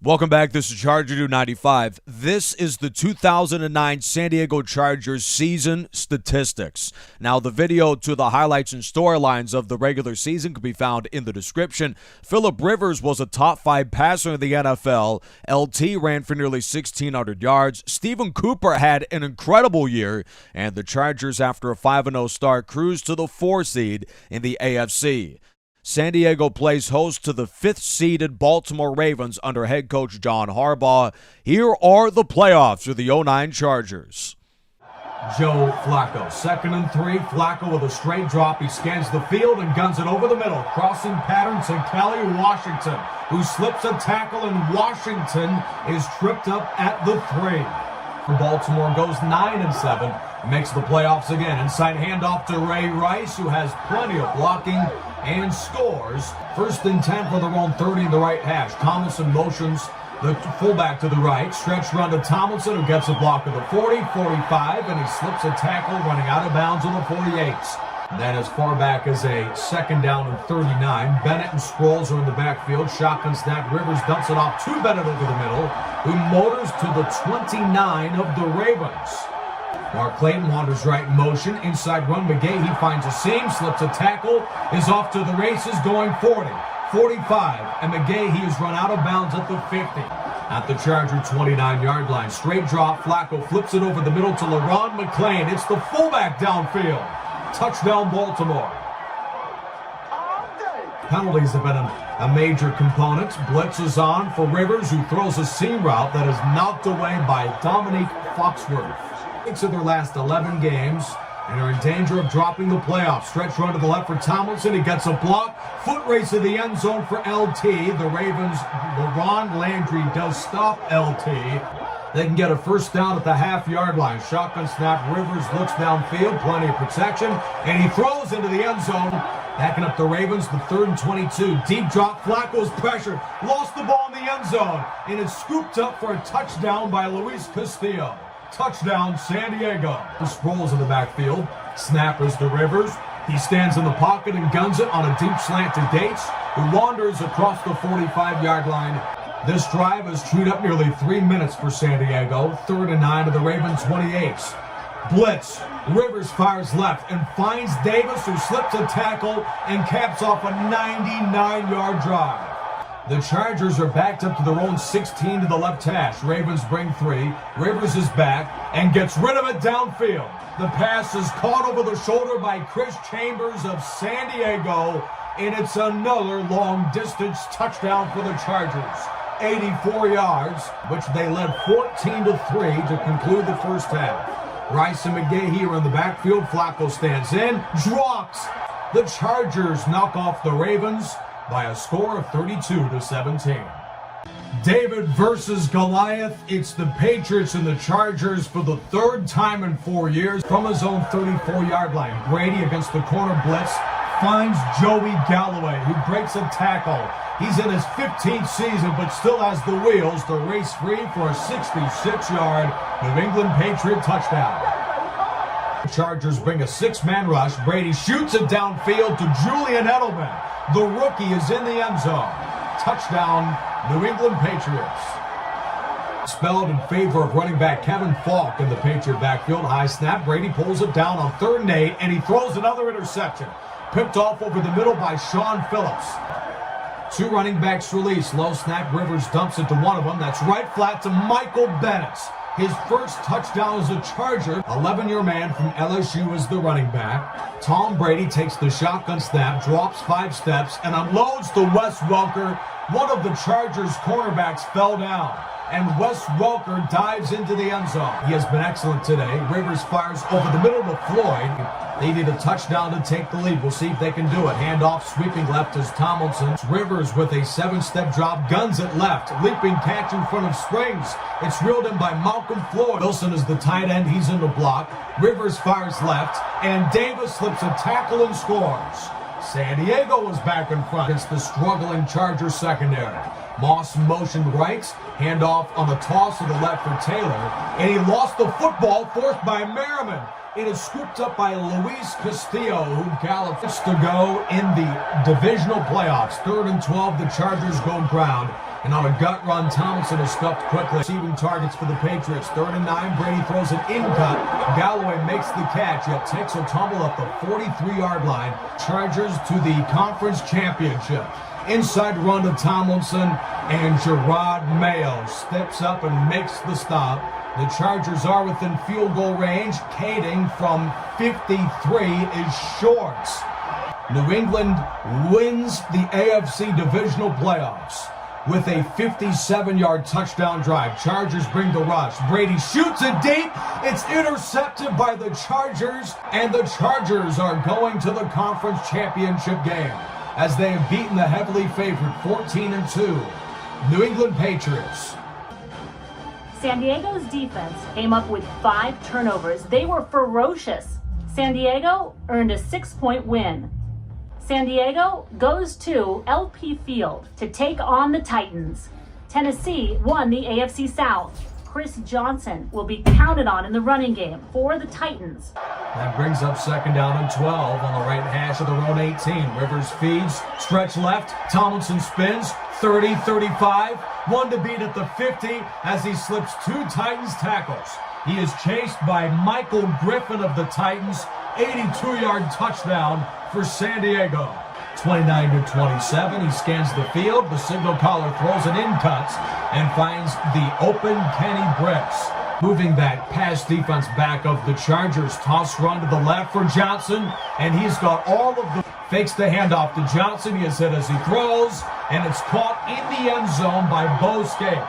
Welcome back. This is Charger 295. This is the 2009 San Diego Chargers season statistics. Now, the video to the highlights and storylines of the regular season can be found in the description. Phillip Rivers was a top 5 passer in the NFL. LT ran for nearly 1,600 yards. Stephen Cooper had an incredible year. And the Chargers, after a 5-0 start, cruised to the 4 seed in the AFC. San Diego plays host to the 5th-seeded Baltimore Ravens under head coach John Harbaugh. Here are the playoffs for the 09 Chargers. Joe Flacco, 2nd and 3. Flacco with a straight drop. He scans the field and guns it over the middle. Crossing pattern to Kelly Washington, who slips a tackle, and Washington is tripped up at the 3. For Baltimore, goes 9-7. Makes the playoffs again. Inside handoff to Ray Rice, who has plenty of blocking and scores. 1st and 10 for their own 30 in the right hash. Tomlinson motions the fullback to the right. Stretch run to Tomlinson, who gets a block at the 40, 45, and he slips a tackle running out of bounds on the 48. Then as far back as a 2nd down and 39, Bennett and Sproles are in the backfield. Shotgun snap. Rivers dumps it off to Bennett over the middle, who motors to the 29 of the Ravens. Mark Clayton wanders right in motion. Inside run. McGahee finds a seam, slips a tackle, is off to the races, going 40, 45, and McGahee is run out of bounds at the 50. At the Charger 29-yard line. Straight drop. Flacco flips it over the middle to LaRon McClain. It's the fullback downfield. Touchdown, Baltimore. Penalties have been a major component. Blitz is on for Rivers, who throws a seam route that is knocked away by Dominique Foxworth. Of their last 11 games and are in danger of dropping the playoffs. Stretch run to the left for Tomlinson. He gets a block. Foot race to the end zone for LT. The Ravens, LaRon Landry does stop LT. They can get a 1st down at the half-yard line. Shotgun snap. Rivers looks downfield. Plenty of protection. And he throws into the end zone. Backing up the Ravens, the 3rd and 22. Deep drop. Flacco's pressured. Lost the ball in the end zone. And it's scooped up for a touchdown by Luis Castillo. Touchdown, San Diego. Sproles in the backfield. Snap is to Rivers. He stands in the pocket and guns it on a deep slant to Dates, who wanders across the 45-yard line. This drive has chewed up nearly 3 minutes for San Diego. 3rd and 9 of the Ravens 28. Blitz. Rivers fires left and finds Davis, who slips a tackle and caps off a 99-yard drive. The Chargers are backed up to their own 16 to the left hash. Ravens bring 3. Rivers is back and gets rid of it downfield. The pass is caught over the shoulder by Chris Chambers of San Diego, and it's another long-distance touchdown for the Chargers. 84 yards, which they led 14-3 to conclude the 1st half. Rice and McGahee are in the backfield. Flacco stands in, drops. The Chargers knock off the Ravens by a score of 32-17. David versus Goliath. It's the Patriots and the Chargers for the 3rd time in 4 years. From his own 34-yard line, Brady against the corner blitz finds Joey Galloway, who breaks a tackle. He's in his 15th season, but still has the wheels to race free for a 66-yard New England Patriot touchdown. The Chargers bring a 6-man rush. Brady shoots it downfield to Julian Edelman. The rookie is in the end zone. Touchdown, New England Patriots. Spelled in favor of running back Kevin Falk in the Patriot backfield. High snap. Brady pulls it down on 3rd and 8, and he throws another interception. Picked off over the middle by Sean Phillips. 2 running backs release. Low snap. Rivers dumps it to one of them. That's right flat to Michael Bennett. His 1st touchdown as a Charger. 11-year man from LSU is the running back. Tom Brady takes the shotgun snap, drops 5 steps, and unloads to Wes Welker. One of the Chargers' cornerbacks fell down, and Wes Welker dives into the end zone. He has been excellent today. Rivers fires over the middle to Floyd. They need a touchdown to take the lead. We'll see if they can do it. Handoff, sweeping left is Tomlinson. Rivers with a 7-step drop, guns it left. Leaping catch in front of Springs. It's reeled in by Malcolm Floyd. Wilson is the tight end. He's in the block. Rivers fires left, and Davis slips a tackle and scores. San Diego was back in front against the struggling Chargers secondary. Moss motioned right, handoff on the toss to the left for Taylor, and he lost the football, forced by Merriman. It is scooped up by Luis Castillo, who gallops to go in the divisional playoffs. 3rd and 12, the Chargers go ground. And on a gut run, Tomlinson is stuffed quickly. Receiving targets for the Patriots. 3rd and 9. Brady throws an in-cut. Galloway makes the catch, yet takes a tumble at the 43-yard line. Chargers to the conference championship. Inside run to Tomlinson, and Gerard Mayo steps up and makes the stop. The Chargers are within field goal range. Kading from 53 is short. New England wins the AFC divisional playoffs with a 57-yard touchdown drive. Chargers bring the rush. Brady shoots it deep. It's intercepted by the Chargers, and the Chargers are going to the conference championship game as they have beaten the heavily favored 14-2 New England Patriots. San Diego's defense came up with 5 turnovers. They were ferocious. San Diego earned a 6-point win. San Diego goes to LP Field to take on the Titans. Tennessee won the AFC South. Chris Johnson will be counted on in the running game for the Titans. That brings up 2nd down and 12 on the right hash of their own 18. Rivers feeds, stretch left. Tomlinson spins, 30, 35. One to beat at the 50 as he slips 2 Titans tackles. He is chased by Michael Griffin of the Titans. 82-yard touchdown for San Diego. 29-27, he scans the field. The signal caller throws an in-cut and finds the open Kenny Bricks. Moving that pass defense back of the Chargers. Toss run to the left for Johnson, and he's got all of the... Fakes the handoff to Johnson. He is hit as he throws, and it's caught in the end zone by Bo Scaife.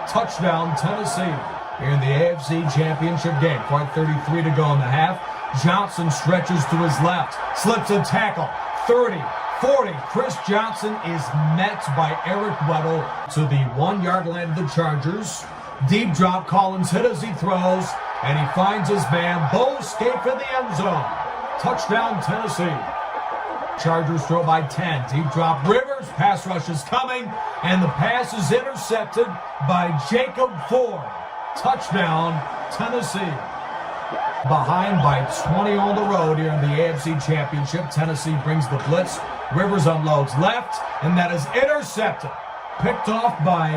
Touchdown, Tennessee. Here in the AFC Championship game. 4:33 to go in the half. Johnson stretches to his left, slips a tackle, 30, 40. Chris Johnson is met by Eric Weddle to the 1-yard line of the Chargers. Deep drop, Collins hit as he throws, and he finds his man, Bo Scaife in the end zone. Touchdown, Tennessee. Chargers throw by 10. Deep drop, Rivers, pass rush is coming, and the pass is intercepted by Jacob Ford. Touchdown, Tennessee. Behind by 20 on the road here in the AFC Championship. Tennessee brings the blitz. Rivers unloads left, and that is intercepted. Picked off by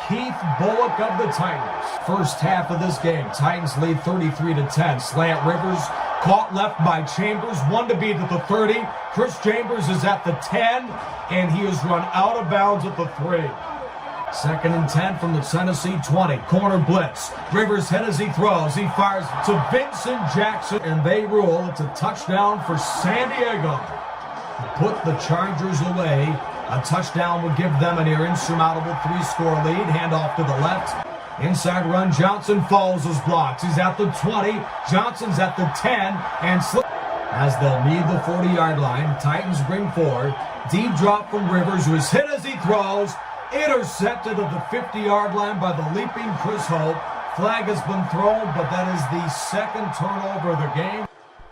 Keith Bullock of the Titans. First half of this game, Titans lead 33-10. Slant Rivers caught left by Chambers. One to beat at the 30. Chris Chambers is at the 10, and he is run out of bounds at the 3. 2nd and 10 from the Tennessee 20. Corner blitz. Rivers hit as he throws. He fires to Vincent Jackson, and they rule it's a touchdown for San Diego. To put the Chargers away, a touchdown would give them a near insurmountable 3-score lead. Handoff to the left. Inside run, Johnson follows his blocks. He's at the 20. Johnson's at the 10, and as they'll need the 40-yard line. Titans bring 4. Deep drop from Rivers, who is hit as he throws. Intercepted at the 50-yard line by the leaping Chris Hope. Flag has been thrown, but that is the 2nd turnover of the game.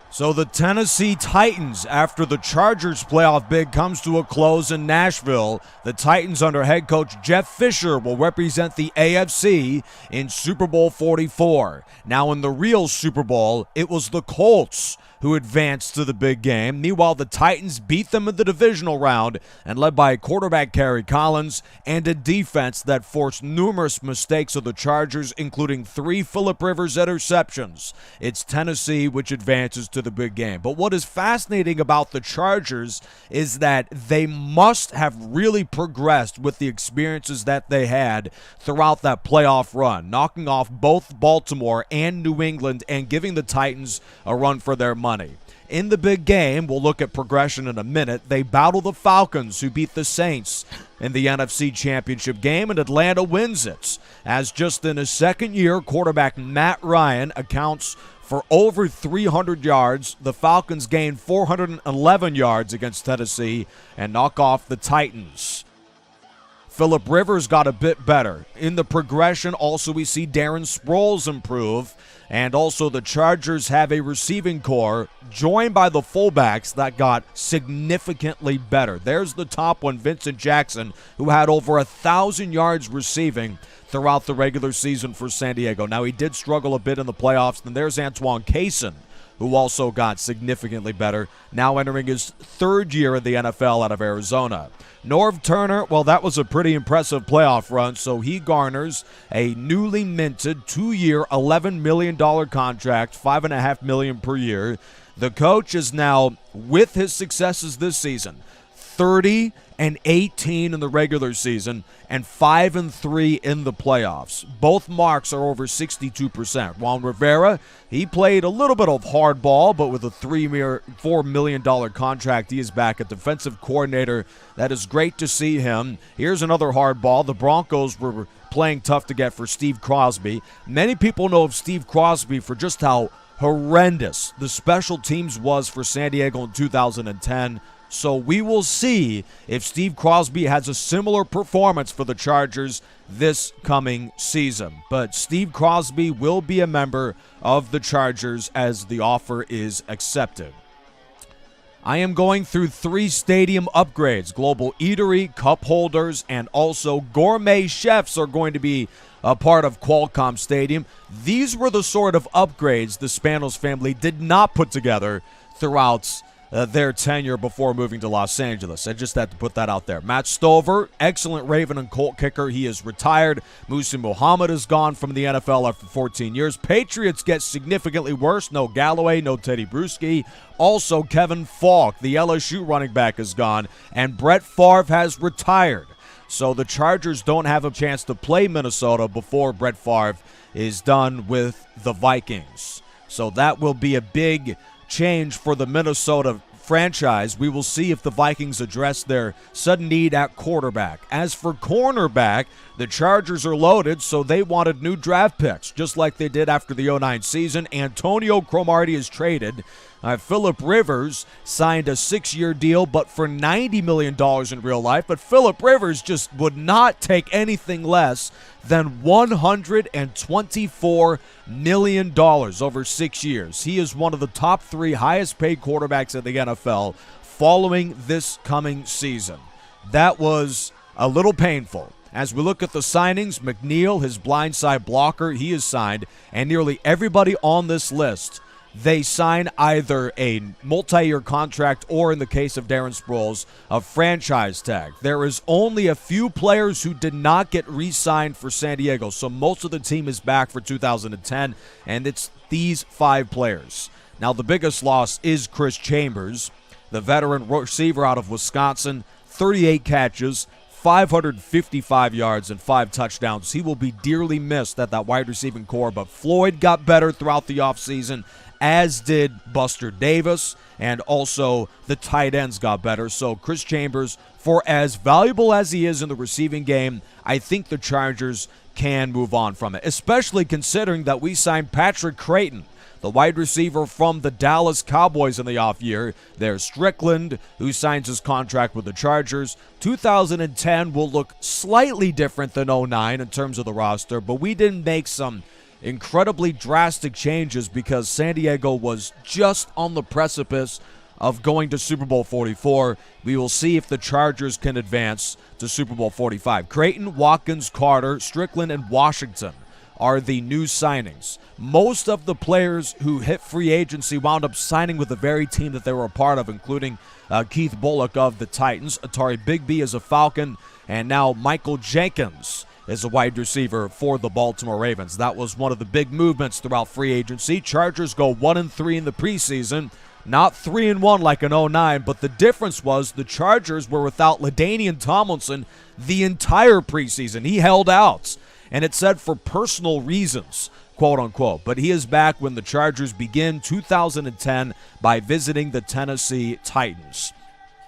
So the Tennessee Titans, after the Chargers playoff bid comes to a close in Nashville, the Titans under head coach Jeff Fisher will represent the AFC in Super Bowl 44. Now in the real Super Bowl, it was the Colts who advanced to the big game. Meanwhile, the Titans beat them in the divisional round and led by quarterback Kerry Collins and a defense that forced numerous mistakes of the Chargers, including 3 Phillip Rivers interceptions. It's Tennessee which advances to the big game. But what is fascinating about the Chargers is that they must have really progressed with the experiences that they had throughout that playoff run, knocking off both Baltimore and New England and giving the Titans a run for their money. In the big game, we'll look at progression in a minute. They battle the Falcons, who beat the Saints in the NFC Championship game, and Atlanta wins it. As just in his 2nd year, quarterback Matt Ryan accounts for over 300 yards. The Falcons gain 411 yards against Tennessee and knock off the Titans. Phillip Rivers got a bit better. In the progression, also we see Darren Sproles improve. And also the Chargers have a receiving core joined by the fullbacks that got significantly better. There's the top one, Vincent Jackson, who had over 1,000 yards receiving throughout the regular season for San Diego. Now, he did struggle a bit in the playoffs. Then there's Antoine Cason, who also got significantly better, now entering his third year in the NFL out of Arizona. Norv Turner, well, that was a pretty impressive playoff run, so he garners a newly minted 2-year, $11 million contract, $5.5 million per year. The coach is now, with his successes this season, 30-18 in the regular season and 5-3 in the playoffs. Both marks are over 62%. Juan Rivera, he played a little bit of hardball, but with a $4 million contract, he is back at defensive coordinator. That is great to see him. Here's another hardball. The Broncos were playing tough to get for Steve Crosby. Many people know of Steve Crosby for just how horrendous the special teams was for San Diego in 2010. So we will see if Steve Crosby has a similar performance for the Chargers this coming season. But Steve Crosby will be a member of the Chargers as the offer is accepted. I am going through 3 stadium upgrades. Global Eatery, cup holders, and also gourmet chefs are going to be a part of Qualcomm Stadium. These were the sort of upgrades the Spanos family did not put together throughout their tenure before moving to Los Angeles. I just had to put that out there. Matt Stover, excellent Raven and Colt kicker. He is retired. Musa Muhammad is gone from the NFL after 14 years. Patriots get significantly worse. No Galloway, no Teddy Bruschi. Also, Kevin Falk, the LSU running back, is gone. And Brett Favre has retired. So the Chargers don't have a chance to play Minnesota before Brett Favre is done with the Vikings. So that will be a big change for the Minnesota franchise. We will see if the Vikings address their sudden need at quarterback. As for cornerback, the Chargers are loaded, so they wanted new draft picks, just like they did after the 2009 season. Antonio Cromartie is traded. Phillip Rivers signed a 6-year deal, but for $90 million in real life. But Phillip Rivers just would not take anything less than $124 million over 6 years. He is one of the top 3 highest-paid quarterbacks in the NFL following this coming season. That was a little painful. As we look at the signings, McNeil, his blindside blocker, he is signed, and nearly everybody on this list, they sign either a multi-year contract or, in the case of Darren Sproles, a franchise tag. There is only a few players who did not get re-signed for San Diego, so most of the team is back for 2010, and it's these 5 players. Now, the biggest loss is Chris Chambers, the veteran receiver out of Wisconsin, 38 catches, 555 yards and 5 touchdowns. He will be dearly missed at that wide receiving core, but Floyd got better throughout the offseason, as did Buster Davis, and also the tight ends got better. So Chris Chambers, for as valuable as he is in the receiving game, I think the Chargers can move on from it, especially considering that we signed Patrick Creighton, the wide receiver from the Dallas Cowboys in the off year. There's Strickland, who signs his contract with the Chargers. 2010 will look slightly different than 2009 in terms of the roster, but we didn't make some incredibly drastic changes because San Diego was just on the precipice of going to Super Bowl 44. We will see if the Chargers can advance to Super Bowl 45. Creighton, Watkins, Carter, Strickland, and Washington are the new signings. Most of the players who hit free agency wound up signing with the very team that they were a part of, including Keith Bullock of the Titans, Atari Bigby as a Falcon, and now Michael Jenkins is a wide receiver for the Baltimore Ravens. That was one of the big movements throughout free agency. Chargers go 1-3 in the preseason, not 3-1 like in 2009, but the difference was the Chargers were without LaDainian Tomlinson the entire preseason. He held out, and it said for personal reasons, quote unquote. But he is back when the Chargers begin 2010 by visiting the Tennessee Titans.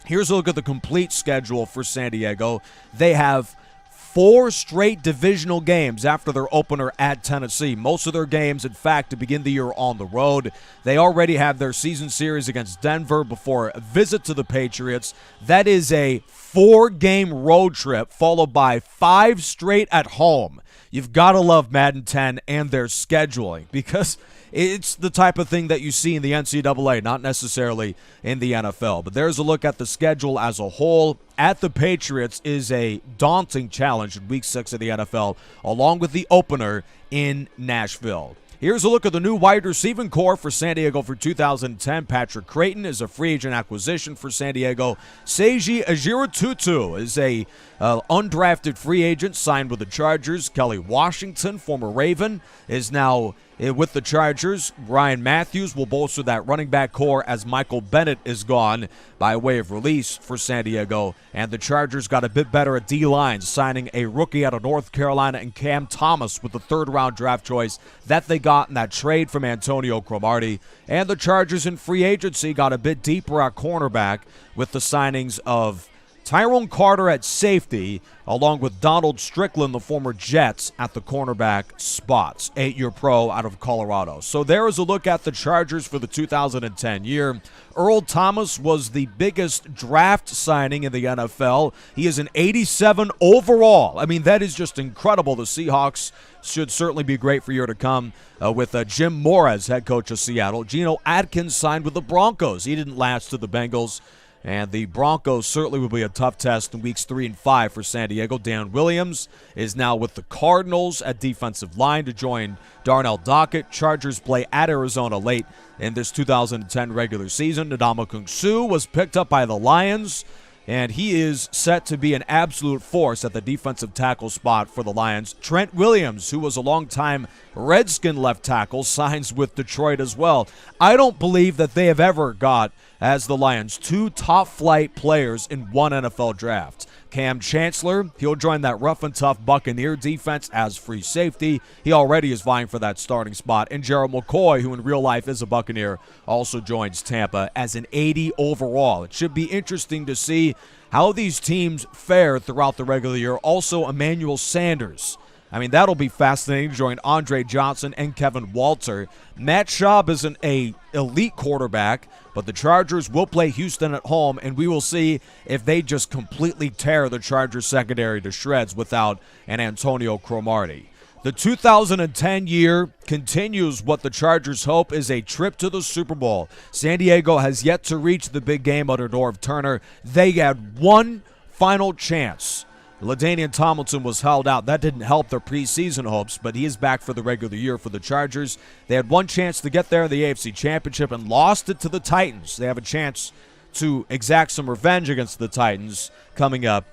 Here's a look at the complete schedule for San Diego. They have 4 straight divisional games after their opener at Tennessee. Most of their games, in fact, to begin the year on the road. They already have their season series against Denver before a visit to the Patriots. That is a 4-game road trip followed by 5 straight at home. You've got to love Madden 10 and their scheduling because it's the type of thing that you see in the NCAA, not necessarily in the NFL. But there's a look at the schedule as a whole. At the Patriots is a daunting challenge in Week 6 of the NFL, along with the opener in Nashville. Here's a look at the new wide receiving core for San Diego for 2010. Patrick Creighton is a free agent acquisition for San Diego. Seiji Ajiratutu is a undrafted free agent signed with the Chargers. Kelly Washington, former Raven, is now with the Chargers. Ryan Matthews will bolster that running back core as Michael Bennett is gone by way of release for San Diego. And the Chargers got a bit better at D-line, signing a rookie out of North Carolina and Cam Thomas with the third-round draft choice that they got in that trade from Antonio Cromartie. And the Chargers in free agency got a bit deeper at cornerback with the signings of Tyrone Carter at safety, along with Donald Strickland, the former Jets, at the cornerback spots. 8-year pro out of Colorado. So there is a look at the Chargers for the 2010 year. Earl Thomas was the biggest draft signing in the NFL. He is an 87 overall. I mean, that is just incredible. The Seahawks should certainly be great for year to come with Jim Moore as head coach of Seattle. Geno Atkins signed with the Broncos. He didn't last to the Bengals. And the Broncos certainly will be a tough test in weeks 3 and 5 for San Diego. Dan Williams is now with the Cardinals at defensive line to join Darnell Dockett. Chargers play at Arizona late in this 2010 regular season. Ndamukong Suh was picked up by the Lions, and he is set to be an absolute force at the defensive tackle spot for the Lions. Trent Williams, who was a longtime Redskin left tackle, signs with Detroit as well. I don't believe that they have ever got, as the Lions, 2 top-flight players in one NFL draft. Cam Chancellor, he'll join that rough and tough Buccaneer defense as free safety. He already is vying for that starting spot. And Gerald McCoy, who in real life is a Buccaneer, also joins Tampa as an 80 overall. It should be interesting to see how these teams fare throughout the regular year. Also, Emmanuel Sanders. I mean, that'll be fascinating to join Andre Johnson and Kevin Walter. Matt Schaub isn't an elite quarterback, but the Chargers will play Houston at home, and we will see if they just completely tear the Chargers secondary to shreds without an Antonio Cromartie. The 2010 year continues what the Chargers hope is a trip to the Super Bowl. San Diego has yet to reach the big game under Norv Turner. They had one final chance. LaDainian Tomlinson was held out. That didn't help their preseason hopes, but he is back for the regular year for the Chargers. They had one chance to get there in the AFC Championship and lost it to the Titans. They have a chance to exact some revenge against the Titans coming up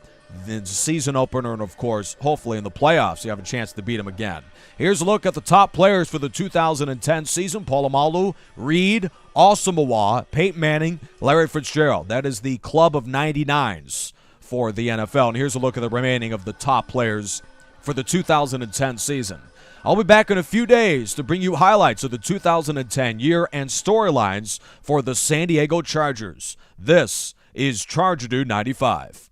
in the season opener and, of course, hopefully in the playoffs. You have a chance to beat them again. Here's a look at the top players for the 2010 season. Polamalu, Reed, Asamoah, Peyton Manning, Larry Fitzgerald. That is the club of 99s. For the NFL. And here's a look at the remaining of the top players for the 2010 season. I'll be back in a few days to bring you highlights of the 2010 year and storylines for the San Diego Chargers. This is Charger Dude 95.